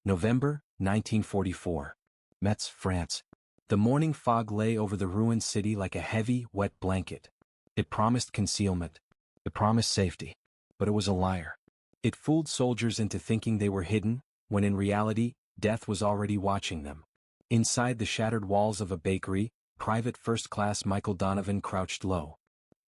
November, 1944. Metz, France. The morning fog lay over the ruined city like a heavy, wet blanket. It promised concealment. It promised safety. But it was a liar. It fooled soldiers into thinking they were hidden, when in reality, death was already watching them. Inside the shattered walls of a bakery, Private First Class Michael Donovan crouched low.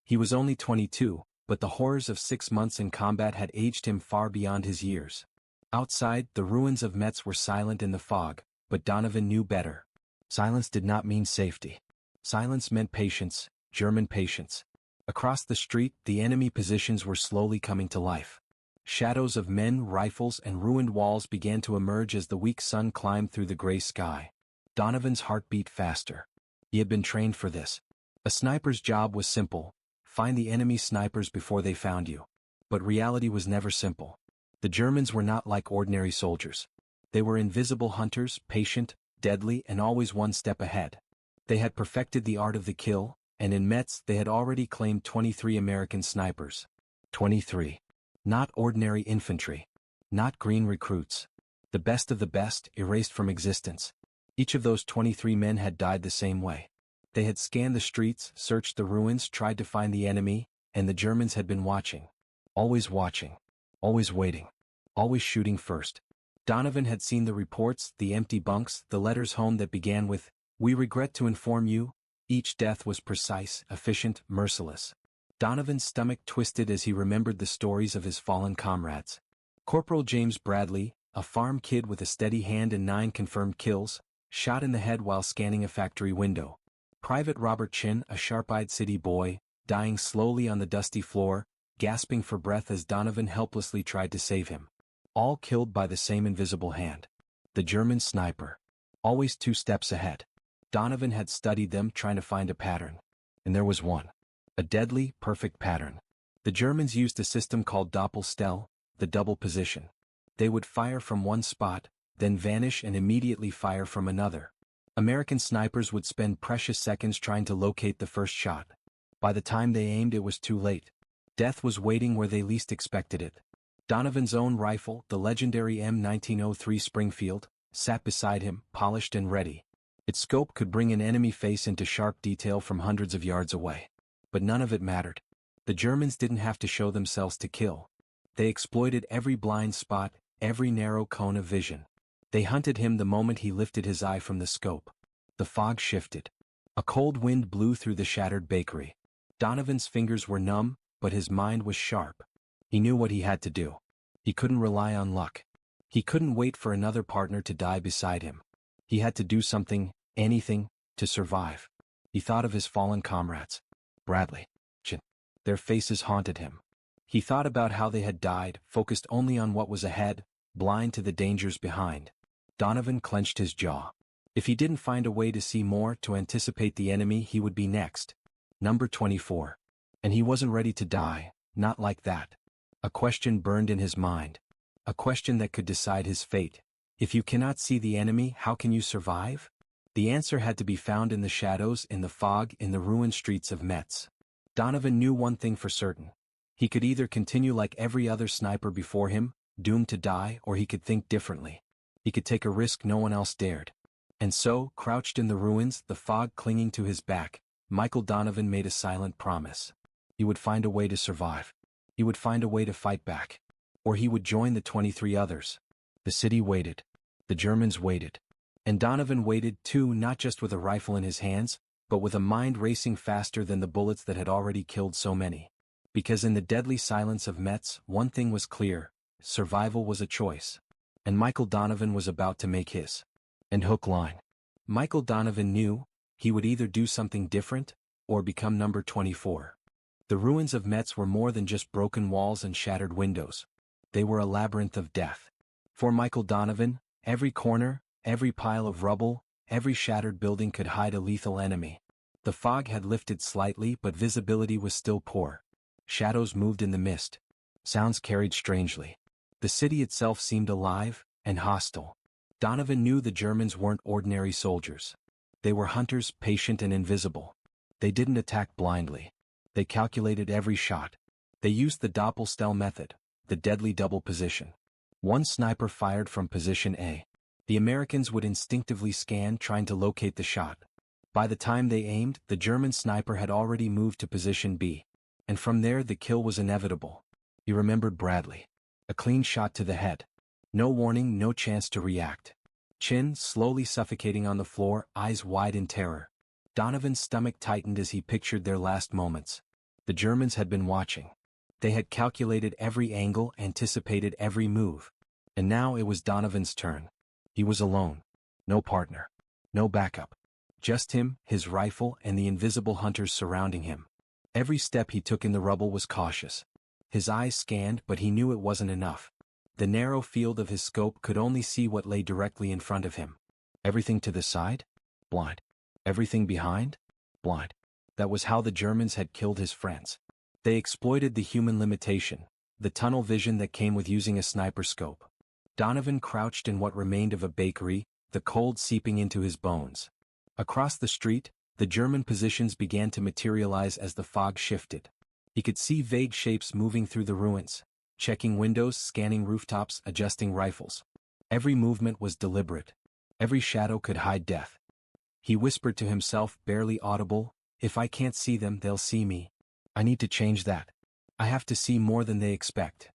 He was only 22, but the horrors of 6 months in combat had aged him far beyond his years. Outside, the ruins of Metz were silent in the fog, but Donovan knew better. Silence did not mean safety. Silence meant patience, German patience. Across the street, the enemy positions were slowly coming to life. Shadows of men, rifles, and ruined walls began to emerge as the weak sun climbed through the gray sky. Donovan's heart beat faster. He had been trained for this. A sniper's job was simple: find the enemy snipers before they found you. But reality was never simple. The Germans were not like ordinary soldiers. They were invisible hunters, patient, deadly, and always one step ahead. They had perfected the art of the kill, and in Metz they had already claimed 23 American snipers. 23. Not ordinary infantry. Not green recruits. The best of the best, erased from existence. Each of those 23 men had died the same way. They had scanned the streets, searched the ruins, tried to find the enemy, and the Germans had been watching. Always watching. Always waiting. Always shooting first. Donovan had seen the reports, the empty bunks, the letters home that began with, "We regret to inform you." Each death was precise, efficient, merciless. Donovan's stomach twisted as he remembered the stories of his fallen comrades. Corporal James Bradley, a farm kid with a steady hand and 9 confirmed kills, shot in the head while scanning a factory window. Private Robert Chin, a sharp-eyed city boy, dying slowly on the dusty floor, gasping for breath as Donovan helplessly tried to save him. All killed by the same invisible hand. The German sniper. Always 2 steps ahead. Donovan had studied them, trying to find a pattern. And there was one. A deadly, perfect pattern. The Germans used a system called Doppelstelle, the double position. They would fire from one spot, then vanish and immediately fire from another. American snipers would spend precious seconds trying to locate the first shot. By the time they aimed, it was too late. Death was waiting where they least expected it. Donovan's own rifle, the legendary M1903 Springfield, sat beside him, polished and ready. Its scope could bring an enemy face into sharp detail from hundreds of yards away. But none of it mattered. The Germans didn't have to show themselves to kill. They exploited every blind spot, every narrow cone of vision. They hunted him the moment he lifted his eye from the scope. The fog shifted. A cold wind blew through the shattered bakery. Donovan's fingers were numb, but his mind was sharp. He knew what he had to do. He couldn't rely on luck. He couldn't wait for another partner to die beside him. He had to do something, anything, to survive. He thought of his fallen comrades. Bradley, Chin. Their faces haunted him. He thought about how they had died, focused only on what was ahead, blind to the dangers behind. Donovan clenched his jaw. If he didn't find a way to see more, to anticipate the enemy, he would be next. Number 24. And he wasn't ready to die, not like that. A question burned in his mind. A question that could decide his fate. If you cannot see the enemy, how can you survive? The answer had to be found in the shadows, in the fog, in the ruined streets of Metz. Donovan knew one thing for certain. He could either continue like every other sniper before him, doomed to die, or he could think differently. He could take a risk no one else dared. And so, crouched in the ruins, the fog clinging to his back, Michael Donovan made a silent promise. He would find a way to survive. He would find a way to fight back. Or he would join the 23 others. The city waited. The Germans waited. And Donovan waited too, not just with a rifle in his hands, but with a mind racing faster than the bullets that had already killed so many. Because in the deadly silence of Metz, one thing was clear: survival was a choice. And Michael Donovan was about to make his. And hook line. Michael Donovan knew he would either do something different, or become number 24. The ruins of Metz were more than just broken walls and shattered windows. They were a labyrinth of death. For Michael Donovan, every corner, every pile of rubble, every shattered building could hide a lethal enemy. The fog had lifted slightly, but visibility was still poor. Shadows moved in the mist. Sounds carried strangely. The city itself seemed alive and hostile. Donovan knew the Germans weren't ordinary soldiers. They were hunters, patient and invisible. They didn't attack blindly. They calculated every shot. They used the Doppelstelle method, the deadly double position. One sniper fired from position A. The Americans would instinctively scan, trying to locate the shot. By the time they aimed, the German sniper had already moved to position B. And from there the kill was inevitable. He remembered Bradley. A clean shot to the head. No warning, no chance to react. Chin slowly suffocating on the floor, eyes wide in terror. Donovan's stomach tightened as he pictured their last moments. The Germans had been watching. They had calculated every angle, anticipated every move. And now it was Donovan's turn. He was alone. No partner. No backup. Just him, his rifle, and the invisible hunters surrounding him. Every step he took in the rubble was cautious. His eyes scanned, but he knew it wasn't enough. The narrow field of his scope could only see what lay directly in front of him. Everything to the side? Blind. Everything behind? Blind. That was how the Germans had killed his friends. They exploited the human limitation, the tunnel vision that came with using a sniper scope. Donovan crouched in what remained of a bakery, the cold seeping into his bones. Across the street, the German positions began to materialize as the fog shifted. He could see vague shapes moving through the ruins, checking windows, scanning rooftops, adjusting rifles. Every movement was deliberate. Every shadow could hide death. He whispered to himself, barely audible, "If I can't see them, they'll see me. I need to change that. I have to see more than they expect."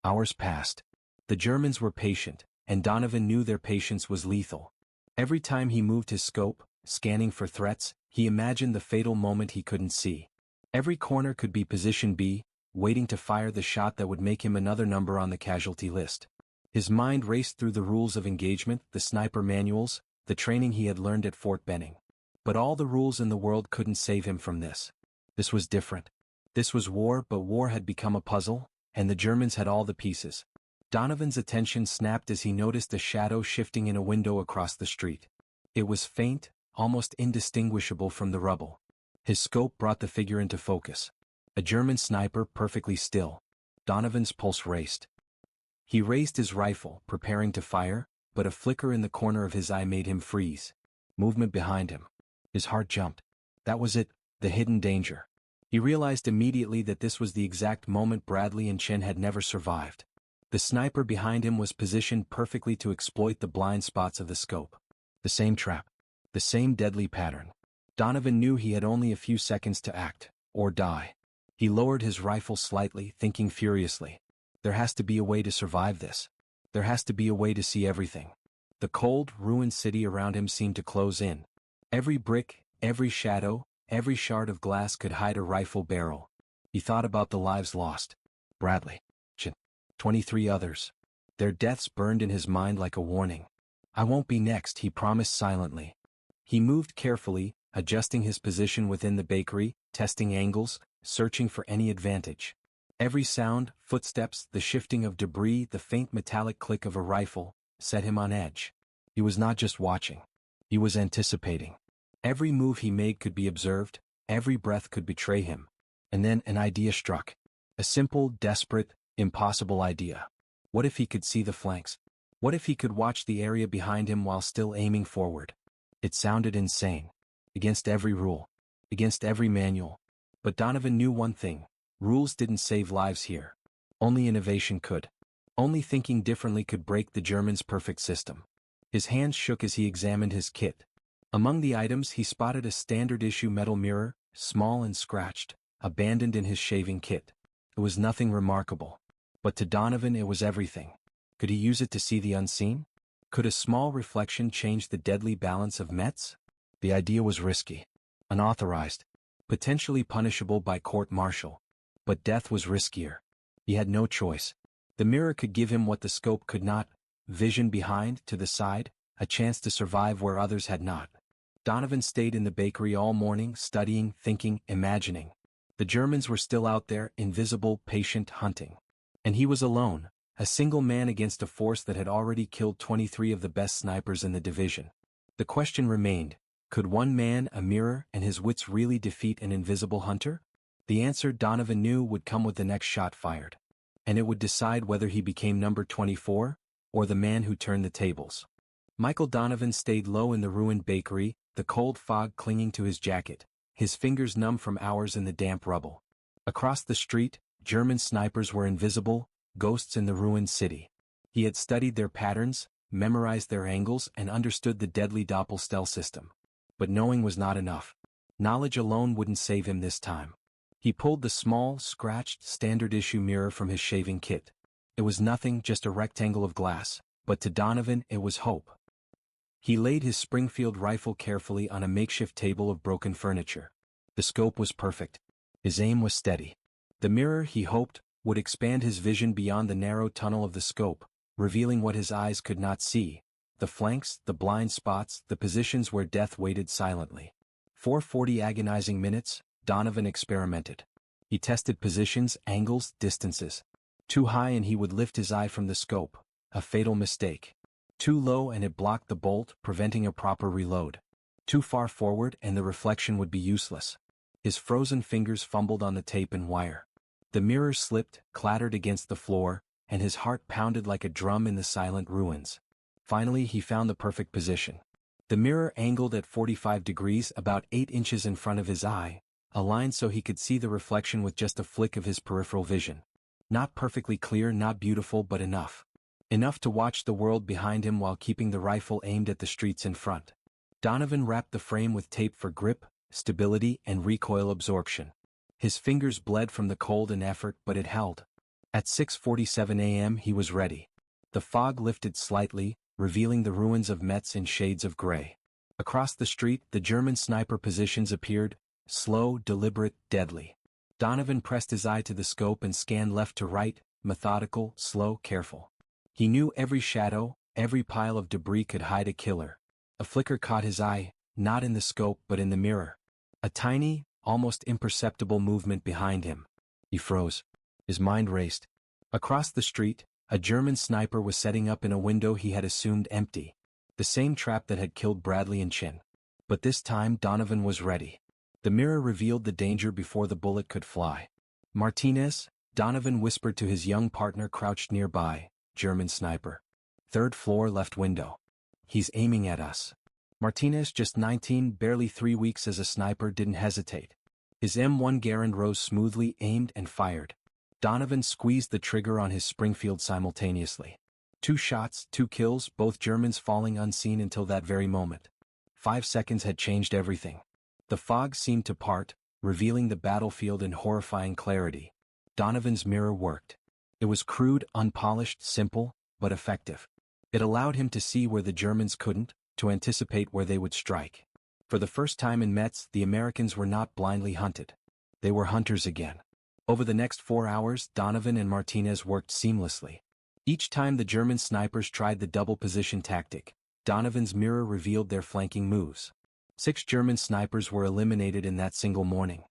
Hours passed. The Germans were patient, and Donovan knew their patience was lethal. Every time he moved his scope, scanning for threats, he imagined the fatal moment he couldn't see. Every corner could be position B, waiting to fire the shot that would make him another number on the casualty list. His mind raced through the rules of engagement, the sniper manuals, the training he had learned at Fort Benning. But all the rules in the world couldn't save him from this. This was different. This was war, but war had become a puzzle, and the Germans had all the pieces. Donovan's attention snapped as he noticed a shadow shifting in a window across the street. It was faint, almost indistinguishable from the rubble. His scope brought the figure into focus. A German sniper, perfectly still. Donovan's pulse raced. He raised his rifle, preparing to fire, but a flicker in the corner of his eye made him freeze. Movement behind him. His heart jumped. That was it, the hidden danger. He realized immediately that this was the exact moment Bradley and Chen had never survived. The sniper behind him was positioned perfectly to exploit the blind spots of the scope. The same trap. The same deadly pattern. Donovan knew he had only a few seconds to act, or die. He lowered his rifle slightly, thinking furiously. There has to be a way to survive this. There has to be a way to see everything. The cold, ruined city around him seemed to close in. Every brick, every shadow, every shard of glass could hide a rifle barrel. He thought about the lives lost. Bradley. Chen. 23 others. Their deaths burned in his mind like a warning. "I won't be next," he promised silently. He moved carefully, adjusting his position within the bakery, testing angles, searching for any advantage. Every sound, footsteps, the shifting of debris, the faint metallic click of a rifle, set him on edge. He was not just watching. He was anticipating. Every move he made could be observed, every breath could betray him. And then an idea struck. A simple, desperate, impossible idea. What if he could see the flanks? What if he could watch the area behind him while still aiming forward? It sounded insane. Against every rule. Against every manual. But Donovan knew one thing. Rules didn't save lives here. Only innovation could. Only thinking differently could break the Germans' perfect system. His hands shook as he examined his kit. Among the items he spotted a standard-issue metal mirror, small and scratched, abandoned in his shaving kit. It was nothing remarkable. But to Donovan it was everything. Could he use it to see the unseen? Could a small reflection change the deadly balance of Metz? The idea was risky. Unauthorized. Potentially punishable by court-martial. But death was riskier. He had no choice. The mirror could give him what the scope could not. Vision behind, to the side, a chance to survive where others had not. Donovan stayed in the bakery all morning, studying, thinking, imagining. The Germans were still out there, invisible, patient, hunting. And he was alone, a single man against a force that had already killed 23 of the best snipers in the division. The question remained, could one man, a mirror, and his wits really defeat an invisible hunter? The answer, Donovan knew, would come with the next shot fired. And it would decide whether he became number 24, or the man who turned the tables. Michael Donovan stayed low in the ruined bakery, the cold fog clinging to his jacket, his fingers numb from hours in the damp rubble. Across the street, German snipers were invisible, ghosts in the ruined city. He had studied their patterns, memorized their angles, and understood the deadly Doppelstell system. But knowing was not enough. Knowledge alone wouldn't save him this time. He pulled the small, scratched, standard-issue mirror from his shaving kit. It was nothing, just a rectangle of glass, but to Donovan it was hope. He laid his Springfield rifle carefully on a makeshift table of broken furniture. The scope was perfect. His aim was steady. The mirror, he hoped, would expand his vision beyond the narrow tunnel of the scope, revealing what his eyes could not see: the flanks, the blind spots, the positions where death waited silently. For 40 agonizing minutes, Donovan experimented. He tested positions, angles, distances. Too high and he would lift his eye from the scope, a fatal mistake. Too low and it blocked the bolt, preventing a proper reload. Too far forward and the reflection would be useless. His frozen fingers fumbled on the tape and wire. The mirror slipped, clattered against the floor, and his heart pounded like a drum in the silent ruins. Finally he found the perfect position. The mirror angled at 45 degrees, about 8 inches in front of his eye, aligned so he could see the reflection with just a flick of his peripheral vision. Not perfectly clear, not beautiful, but enough. Enough to watch the world behind him while keeping the rifle aimed at the streets in front. Donovan wrapped the frame with tape for grip, stability, and recoil absorption. His fingers bled from the cold and effort, but it held. At 6:47 a.m. he was ready. The fog lifted slightly, revealing the ruins of Metz in shades of gray. Across the street, the German sniper positions appeared, slow, deliberate, deadly. Donovan pressed his eye to the scope and scanned left to right, methodical, slow, careful. He knew every shadow, every pile of debris could hide a killer. A flicker caught his eye, not in the scope but in the mirror. A tiny, almost imperceptible movement behind him. He froze. His mind raced. Across the street, a German sniper was setting up in a window he had assumed empty. The same trap that had killed Bradley and Chin. But this time Donovan was ready. The mirror revealed the danger before the bullet could fly. "Martinez," Donovan whispered to his young partner crouched nearby. "German sniper. 3rd floor left window. He's aiming at us." Martinez, just 19, barely 3 weeks as a sniper, didn't hesitate. His M1 Garand rose smoothly, aimed and fired. Donovan squeezed the trigger on his Springfield simultaneously. 2 shots, 2 kills, both Germans falling unseen until that very moment. 5 seconds had changed everything. The fog seemed to part, revealing the battlefield in horrifying clarity. Donovan's mirror worked. It was crude, unpolished, simple, but effective. It allowed him to see where the Germans couldn't, to anticipate where they would strike. For the first time in Metz, the Americans were not blindly hunted. They were hunters again. Over the next 4 hours, Donovan and Martinez worked seamlessly. Each time the German snipers tried the double position tactic, Donovan's mirror revealed their flanking moves. 6 German snipers were eliminated in that single morning.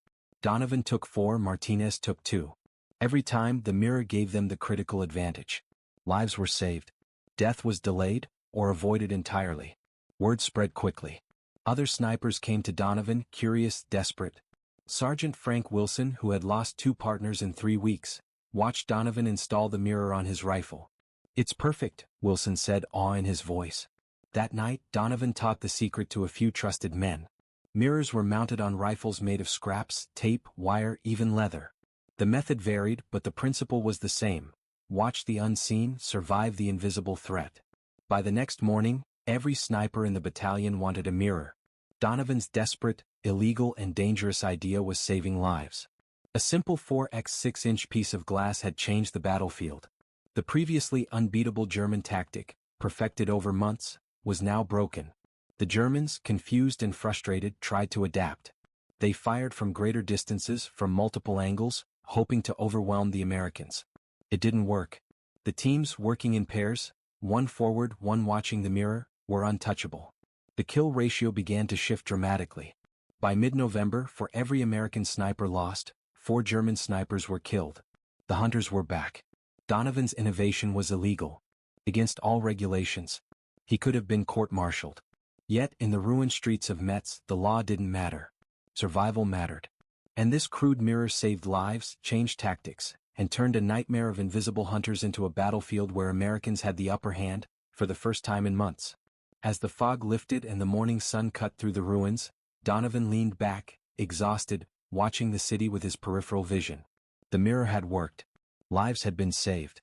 Donovan took 4, Martinez took 2. Every time, the mirror gave them the critical advantage. Lives were saved. Death was delayed, or avoided entirely. Word spread quickly. Other snipers came to Donovan, curious, desperate. Sergeant Frank Wilson, who had lost 2 partners in 3 weeks, watched Donovan install the mirror on his rifle. "It's perfect," Wilson said, awe in his voice. That night, Donovan taught the secret to a few trusted men. Mirrors were mounted on rifles made of scraps, tape, wire, even leather. The method varied, but the principle was the same: watch the unseen, survive the invisible threat. By the next morning, every sniper in the battalion wanted a mirror. Donovan's desperate, illegal, and dangerous idea was saving lives. A simple 4x6-inch piece of glass had changed the battlefield. The previously unbeatable German tactic, perfected over months, was now broken. The Germans, confused and frustrated, tried to adapt. They fired from greater distances, from multiple angles, hoping to overwhelm the Americans. It didn't work. The teams, working in pairs, one forward, one watching the mirror, were untouchable. The kill ratio began to shift dramatically. By mid-November, for every American sniper lost, 4 German snipers were killed. The hunters were back. Donovan's innovation was illegal. Against all regulations. He could have been court-martialed. Yet, in the ruined streets of Metz, the law didn't matter. Survival mattered. And this crude mirror saved lives, changed tactics, and turned a nightmare of invisible hunters into a battlefield where Americans had the upper hand, for the first time in months. As the fog lifted and the morning sun cut through the ruins, Donovan leaned back, exhausted, watching the city with his peripheral vision. The mirror had worked. Lives had been saved.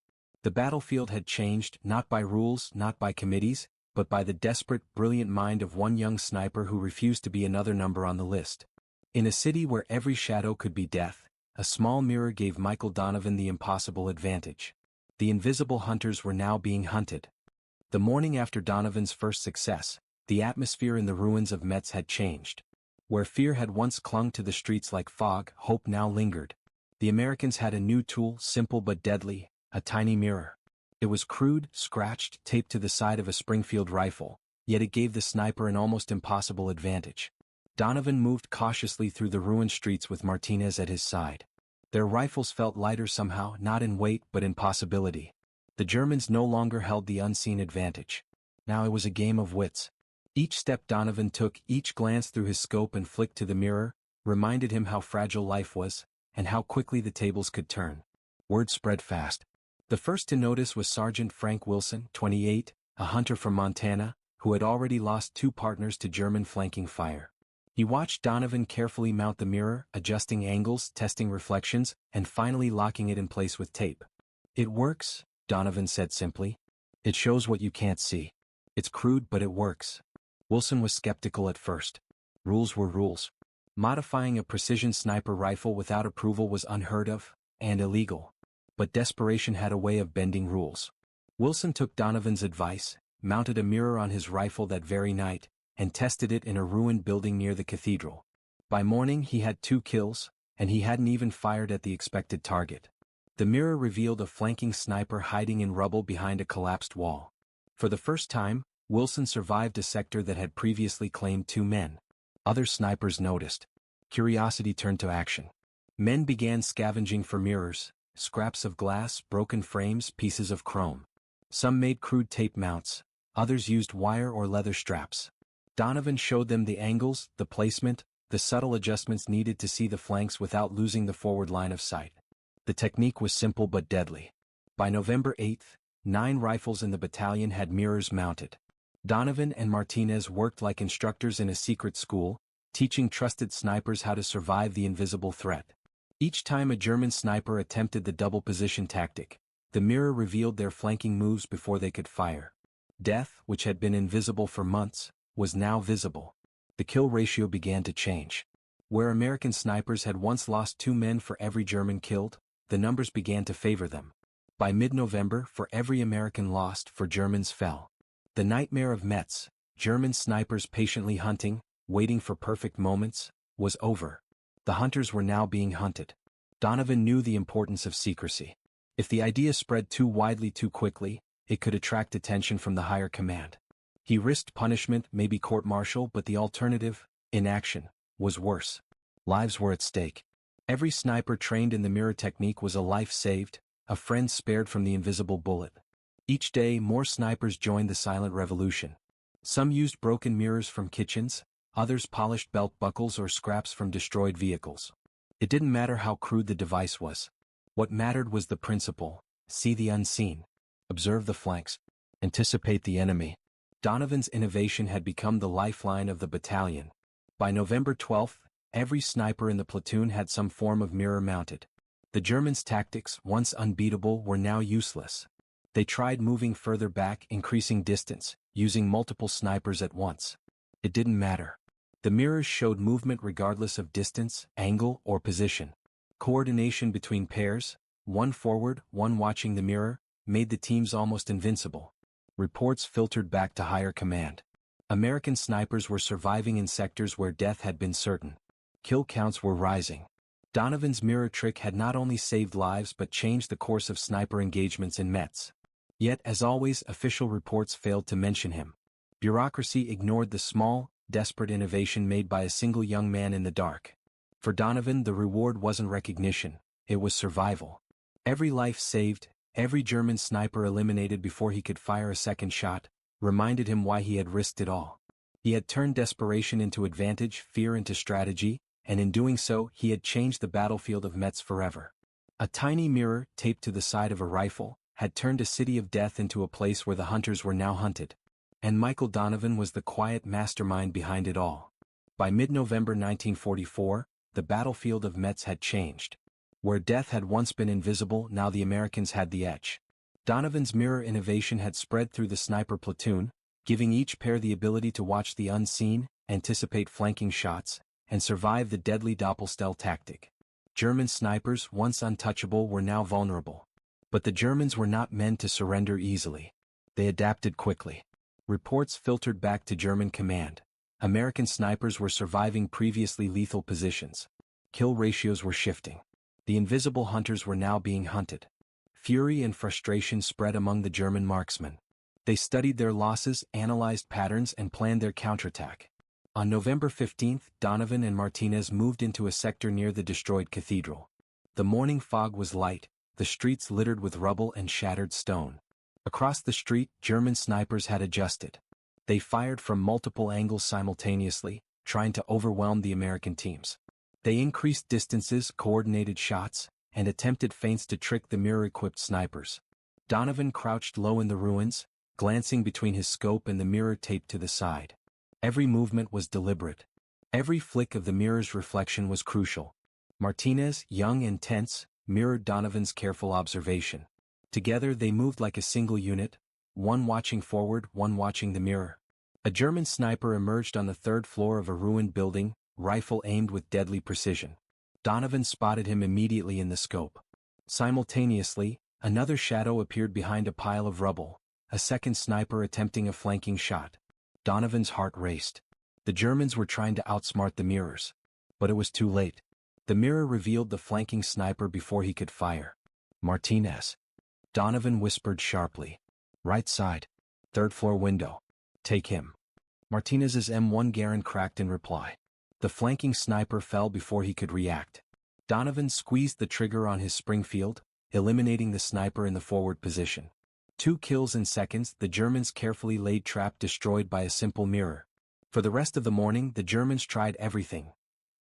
The battlefield had changed, not by rules, not by committees, but by the desperate, brilliant mind of one young sniper who refused to be another number on the list. In a city where every shadow could be death, a small mirror gave Michael Donovan the impossible advantage. The invisible hunters were now being hunted. The morning after Donovan's first success, the atmosphere in the ruins of Metz had changed. Where fear had once clung to the streets like fog, hope now lingered. The Americans had a new tool, simple but deadly, a tiny mirror. It was crude, scratched, taped to the side of a Springfield rifle, yet it gave the sniper an almost impossible advantage. Donovan moved cautiously through the ruined streets with Martinez at his side. Their rifles felt lighter somehow, not in weight but in possibility. The Germans no longer held the unseen advantage. Now it was a game of wits. Each step Donovan took, each glance through his scope and flick to the mirror, reminded him how fragile life was, and how quickly the tables could turn. Word spread fast. The first to notice was Sergeant Frank Wilson, 28, a hunter from Montana, who had already lost 2 partners to German flanking fire. He watched Donovan carefully mount the mirror, adjusting angles, testing reflections, and finally locking it in place with tape. "It works," Donovan said simply. "It shows what you can't see. It's crude but it works." Wilson was skeptical at first. Rules were rules. Modifying a precision sniper rifle without approval was unheard of, and illegal. But desperation had a way of bending rules. Wilson took Donovan's advice, mounted a mirror on his rifle that very night, and tested it in a ruined building near the cathedral. By morning he had 2 kills, and he hadn't even fired at the expected target. The mirror revealed a flanking sniper hiding in rubble behind a collapsed wall. For the first time, Wilson survived a sector that had previously claimed 2 men. Other snipers noticed. Curiosity turned to action. Men began scavenging for mirrors, scraps of glass, broken frames, pieces of chrome. Some made crude tape mounts, others used wire or leather straps. Donovan showed them the angles, the placement, the subtle adjustments needed to see the flanks without losing the forward line of sight. The technique was simple but deadly. By November 8th, 9 rifles in the battalion had mirrors mounted. Donovan and Martinez worked like instructors in a secret school, teaching trusted snipers how to survive the invisible threat. Each time a German sniper attempted the double position tactic, the mirror revealed their flanking moves before they could fire. Death, which had been invisible for months, was now visible. The kill ratio began to change. Where American snipers had once lost 2 men for every German killed, the numbers began to favor them. By mid-November, for every American lost, 4 Germans fell. The nightmare of Metz, German snipers patiently hunting, waiting for perfect moments, was over. The hunters were now being hunted. Donovan knew the importance of secrecy. If the idea spread too widely too quickly, it could attract attention from the higher command. He risked punishment, maybe court-martial, but the alternative, inaction, was worse. Lives were at stake. Every sniper trained in the mirror technique was a life saved, a friend spared from the invisible bullet. Each day, more snipers joined the silent revolution. Some used broken mirrors from kitchens, others polished belt buckles or scraps from destroyed vehicles. It didn't matter how crude the device was. What mattered was the principle: see the unseen, observe the flanks, anticipate the enemy. Donovan's innovation had become the lifeline of the battalion. By November 12th, every sniper in the platoon had some form of mirror mounted. The Germans' tactics, once unbeatable, were now useless. They tried moving further back, increasing distance, using multiple snipers at once. It didn't matter. The mirrors showed movement regardless of distance, angle, or position. Coordination between pairs, one forward, one watching the mirror, made the teams almost invincible. Reports filtered back to higher command. American snipers were surviving in sectors where death had been certain. Kill counts were rising. Donovan's mirror trick had not only saved lives but changed the course of sniper engagements in Metz. Yet, as always, official reports failed to mention him. Bureaucracy ignored the small, desperate innovation made by a single young man in the dark. For Donovan, the reward wasn't recognition, it was survival. Every life saved, every German sniper eliminated before he could fire a second shot, reminded him why he had risked it all. He had turned desperation into advantage, fear into strategy, and in doing so, he had changed the battlefield of Metz forever. A tiny mirror, taped to the side of a rifle, had turned a city of death into a place where the hunters were now hunted. And Michael Donovan was the quiet mastermind behind it all. By mid-November 1944, the battlefield of Metz had changed. Where death had once been invisible, now the Americans had the edge. Donovan's mirror innovation had spread through the sniper platoon, giving each pair the ability to watch the unseen, anticipate flanking shots, and survive the deadly Doppelstell tactic. German snipers, once untouchable, were now vulnerable. But the Germans were not meant to surrender easily. They adapted quickly. Reports filtered back to German command. American snipers were surviving previously lethal positions. Kill ratios were shifting. The invisible hunters were now being hunted. Fury and frustration spread among the German marksmen. They studied their losses, analyzed patterns, and planned their counterattack. On November 15, Donovan and Martinez moved into a sector near the destroyed cathedral. The morning fog was light, the streets littered with rubble and shattered stone. Across the street, German snipers had adjusted. They fired from multiple angles simultaneously, trying to overwhelm the American teams. They increased distances, coordinated shots, and attempted feints to trick the mirror-equipped snipers. Donovan crouched low in the ruins, glancing between his scope and the mirror taped to the side. Every movement was deliberate. Every flick of the mirror's reflection was crucial. Martinez, young and tense, mirrored Donovan's careful observation. Together they moved like a single unit, one watching forward, one watching the mirror. A German sniper emerged on the third floor of a ruined building, rifle aimed with deadly precision. Donovan spotted him immediately in the scope. Simultaneously, another shadow appeared behind a pile of rubble, a second sniper attempting a flanking shot. Donovan's heart raced. The Germans were trying to outsmart the mirrors. But it was too late. The mirror revealed the flanking sniper before he could fire. Martinez. Donovan whispered sharply. Right side. Third floor window. Take him. Martinez's M1 Garand cracked in reply. The flanking sniper fell before he could react. Donovan squeezed the trigger on his Springfield, eliminating the sniper in the forward position. 2 kills in seconds, the Germans' carefully laid trap destroyed by a simple mirror. For the rest of the morning, the Germans tried everything.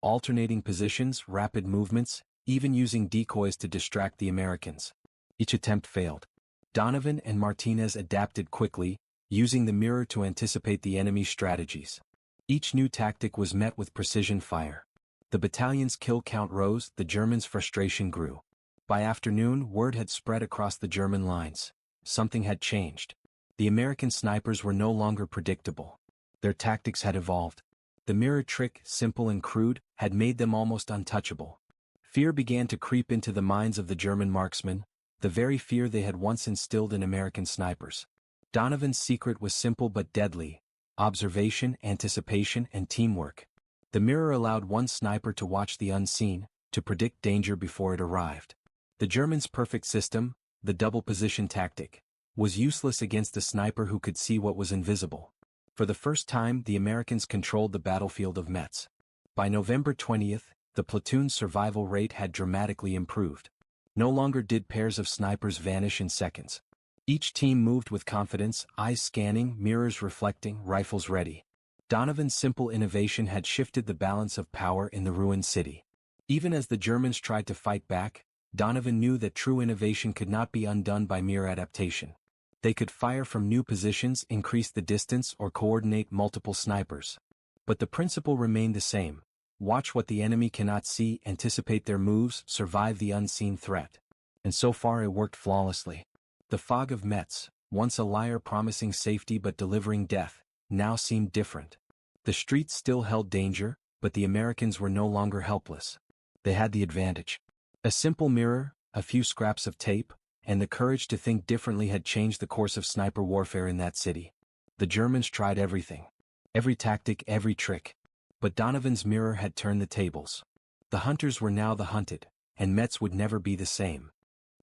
Alternating positions, rapid movements, even using decoys to distract the Americans. Each attempt failed. Donovan and Martinez adapted quickly, using the mirror to anticipate the enemy's strategies. Each new tactic was met with precision fire. The battalion's kill count rose, the Germans' frustration grew. By afternoon, word had spread across the German lines. Something had changed. The American snipers were no longer predictable. Their tactics had evolved. The mirror trick, simple and crude, had made them almost untouchable. Fear began to creep into the minds of the German marksmen, the very fear they had once instilled in American snipers. Donovan's secret was simple but deadly: observation, anticipation, and teamwork. The mirror allowed one sniper to watch the unseen, to predict danger before it arrived. The Germans' perfect system, the double position tactic, was useless against a sniper who could see what was invisible. For the first time, the Americans controlled the battlefield of Metz. By November 20th, the platoon's survival rate had dramatically improved. No longer did pairs of snipers vanish in seconds. Each team moved with confidence, eyes scanning, mirrors reflecting, rifles ready. Donovan's simple innovation had shifted the balance of power in the ruined city. Even as the Germans tried to fight back, Donovan knew that true innovation could not be undone by mere adaptation. They could fire from new positions, increase the distance, or coordinate multiple snipers. But the principle remained the same: watch what the enemy cannot see, anticipate their moves, survive the unseen threat. And so far it worked flawlessly. The fog of Metz, once a liar promising safety but delivering death, now seemed different. The streets still held danger, but the Americans were no longer helpless. They had the advantage. A simple mirror, a few scraps of tape, and the courage to think differently had changed the course of sniper warfare in that city. The Germans tried everything. Every tactic, every trick. But Donovan's mirror had turned the tables. The hunters were now the hunted, and Metz would never be the same.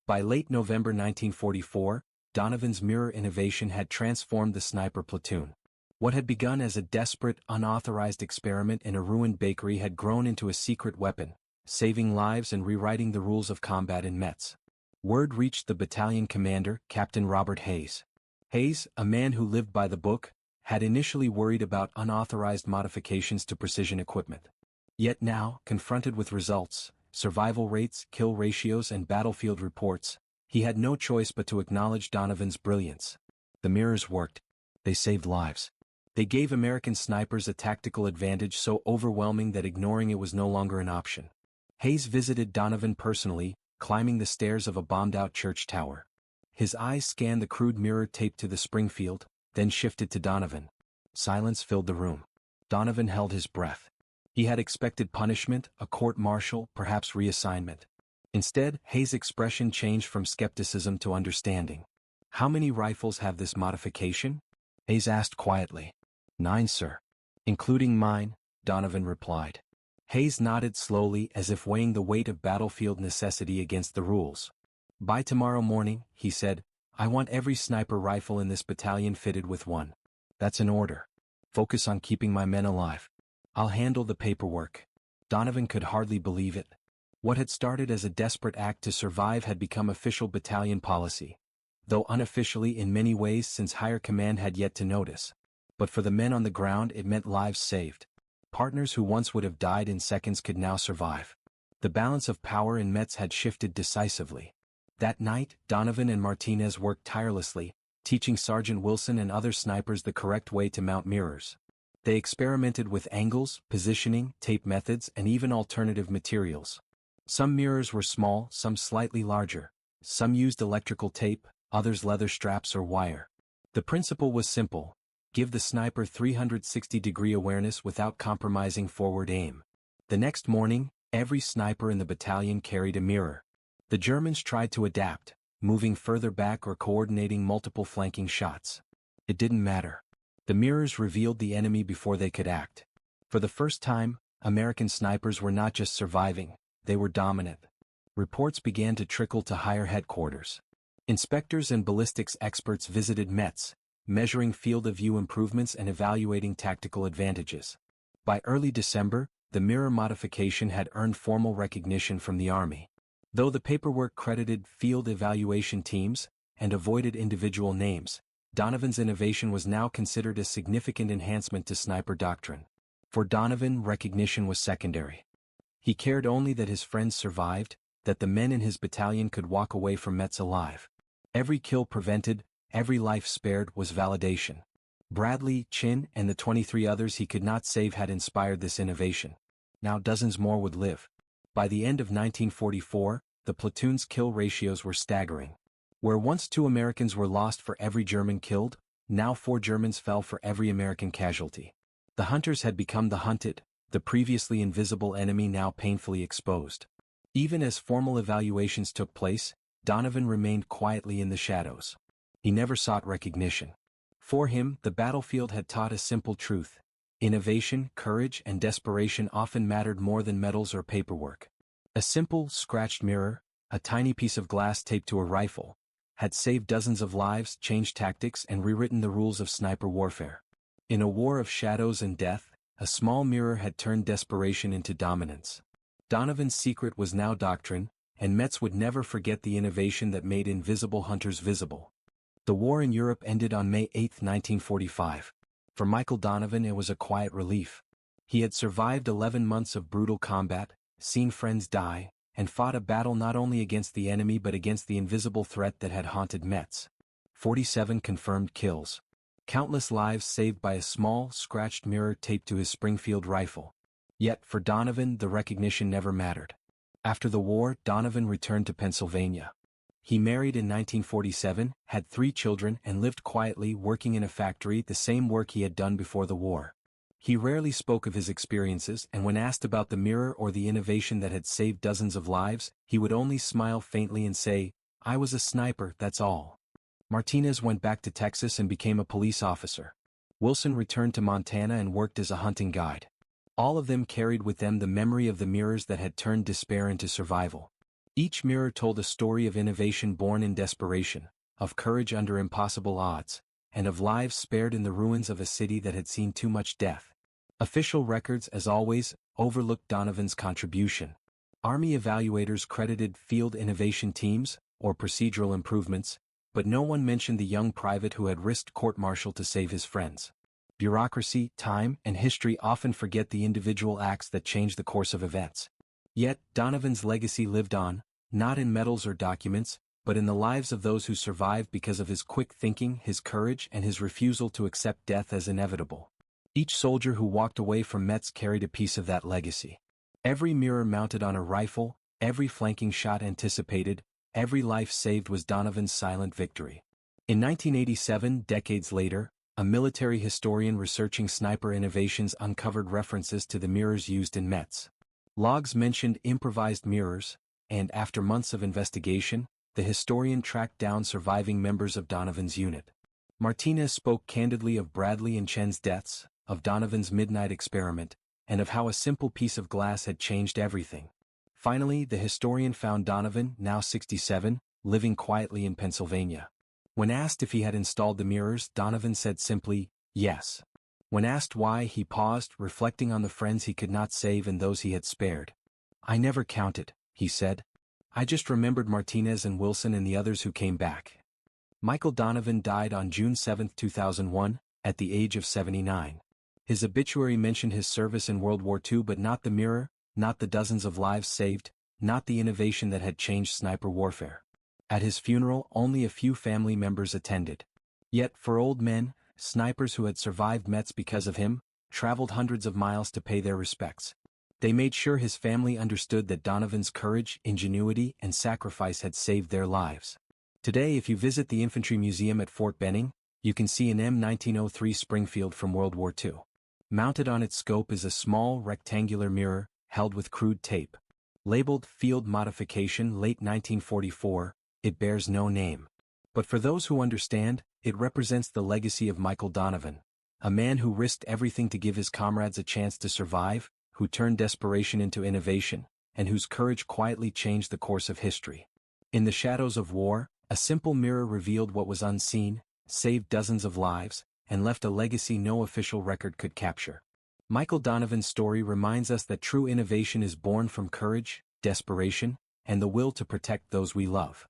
By late November 1944, Donovan's mirror innovation had transformed the sniper platoon. What had begun as a desperate, unauthorized experiment in a ruined bakery had grown into a secret weapon, saving lives and rewriting the rules of combat in Metz. Word reached the battalion commander, Captain Robert Hayes. Hayes, a man who lived by the book, had initially worried about unauthorized modifications to precision equipment. Yet now, confronted with results, survival rates, kill ratios, and battlefield reports, he had no choice but to acknowledge Donovan's brilliance. The mirrors worked. They saved lives. They gave American snipers a tactical advantage so overwhelming that ignoring it was no longer an option. Hayes visited Donovan personally, climbing the stairs of a bombed-out church tower. His eyes scanned the crude mirror taped to the Springfield, then shifted to Donovan. Silence filled the room. Donovan held his breath. He had expected punishment, a court-martial, perhaps reassignment. Instead, Hayes' expression changed from skepticism to understanding. "How many rifles have this modification?" Hayes asked quietly. "9, sir." "Including mine," Donovan replied. Hayes nodded slowly as if weighing the weight of battlefield necessity against the rules. "By tomorrow morning," he said, "I want every sniper rifle in this battalion fitted with one." "That's an order. Focus on keeping my men alive. I'll handle the paperwork." Donovan could hardly believe it. What had started as a desperate act to survive had become official battalion policy, though unofficially in many ways since higher command had yet to notice. But for the men on the ground it meant lives saved. Partners who once would have died in seconds could now survive. The balance of power in Metz had shifted decisively. That night, Donovan and Martinez worked tirelessly, teaching Sergeant Wilson and other snipers the correct way to mount mirrors. They experimented with angles, positioning, tape methods, and even alternative materials. Some mirrors were small, some slightly larger. Some used electrical tape, others leather straps or wire. The principle was simple: give the sniper 360-degree awareness without compromising forward aim. The next morning, every sniper in the battalion carried a mirror. The Germans tried to adapt, moving further back or coordinating multiple flanking shots. It didn't matter. The mirrors revealed the enemy before they could act. For the first time, American snipers were not just surviving, they were dominant. Reports began to trickle to higher headquarters. Inspectors and ballistics experts visited Metz, measuring field of view improvements and evaluating tactical advantages. By early December, the mirror modification had earned formal recognition from the Army. Though the paperwork credited field evaluation teams and avoided individual names, Donovan's innovation was now considered a significant enhancement to sniper doctrine. For Donovan, recognition was secondary. He cared only that his friends survived, that the men in his battalion could walk away from Metz alive. Every kill prevented, every life spared was validation. Bradley, Chin, and the 23 others he could not save had inspired this innovation. Now dozens more would live. By the end of 1944, the platoon's kill ratios were staggering. Where once 2 Americans were lost for every German killed, now 4 Germans fell for every American casualty. The hunters had become the hunted, the previously invisible enemy now painfully exposed. Even as formal evaluations took place, Donovan remained quietly in the shadows. He never sought recognition. For him, the battlefield had taught a simple truth: innovation, courage, and desperation often mattered more than medals or paperwork. A simple, scratched mirror, a tiny piece of glass taped to a rifle, had saved dozens of lives, changed tactics, and rewritten the rules of sniper warfare. In a war of shadows and death, a small mirror had turned desperation into dominance. Donovan's secret was now doctrine, and Metz would never forget the innovation that made invisible hunters visible. The war in Europe ended on May 8, 1945. For Michael Donovan it was a quiet relief. He had survived 11 months of brutal combat, seen friends die, and fought a battle not only against the enemy but against the invisible threat that had haunted Metz. 47 confirmed kills. Countless lives saved by a small, scratched mirror taped to his Springfield rifle. Yet, for Donovan, the recognition never mattered. After the war, Donovan returned to Pennsylvania. He married in 1947, had 3 children, and lived quietly, working in a factory, the same work he had done before the war. He rarely spoke of his experiences, and when asked about the mirror or the innovation that had saved dozens of lives, he would only smile faintly and say, "I was a sniper, that's all." Martinez went back to Texas and became a police officer. Wilson returned to Montana and worked as a hunting guide. All of them carried with them the memory of the mirrors that had turned despair into survival. Each mirror told a story of innovation born in desperation, of courage under impossible odds, and of lives spared in the ruins of a city that had seen too much death. Official records, as always, overlooked Donovan's contribution. Army evaluators credited field innovation teams, or procedural improvements, but no one mentioned the young private who had risked court-martial to save his friends. Bureaucracy, time, and history often forget the individual acts that change the course of events. Yet, Donovan's legacy lived on, not in medals or documents, but in the lives of those who survived because of his quick thinking, his courage, and his refusal to accept death as inevitable. Each soldier who walked away from Metz carried a piece of that legacy. Every mirror mounted on a rifle, every flanking shot anticipated, Every life saved was Donovan's silent victory. In 1987, decades later, a military historian researching sniper innovations uncovered references to the mirrors used in METs. Logs mentioned improvised mirrors, and after months of investigation, the historian tracked down surviving members of Donovan's unit. Martinez spoke candidly of Bradley and Chen's deaths, of Donovan's midnight experiment, and of how a simple piece of glass had changed everything. Finally, the historian found Donovan, now 67, living quietly in Pennsylvania. When asked if he had installed the mirrors, Donovan said simply, yes. When asked why, he paused, reflecting on the friends he could not save and those he had spared. I never counted, he said. I just remembered Martinez and Wilson and the others who came back. Michael Donovan died on June 7, 2001, at the age of 79. His obituary mentioned his service in World War II, but not the mirror, not the dozens of lives saved, not the innovation that had changed sniper warfare. At his funeral, only a few family members attended. Yet, for old men, snipers who had survived METs because of him, traveled hundreds of miles to pay their respects. They made sure his family understood that Donovan's courage, ingenuity, and sacrifice had saved their lives. Today, if you visit the Infantry Museum at Fort Benning, you can see an M1903 Springfield from World War II. Mounted on its scope is a small, rectangular mirror, held with crude tape. Labeled Field Modification Late 1944, it bears no name. But for those who understand, it represents the legacy of Michael Donovan, a man who risked everything to give his comrades a chance to survive, who turned desperation into innovation, and whose courage quietly changed the course of history. In the shadows of war, a simple mirror revealed what was unseen, saved dozens of lives, and left a legacy no official record could capture. Michael Donovan's story reminds us that true innovation is born from courage, desperation, and the will to protect those we love.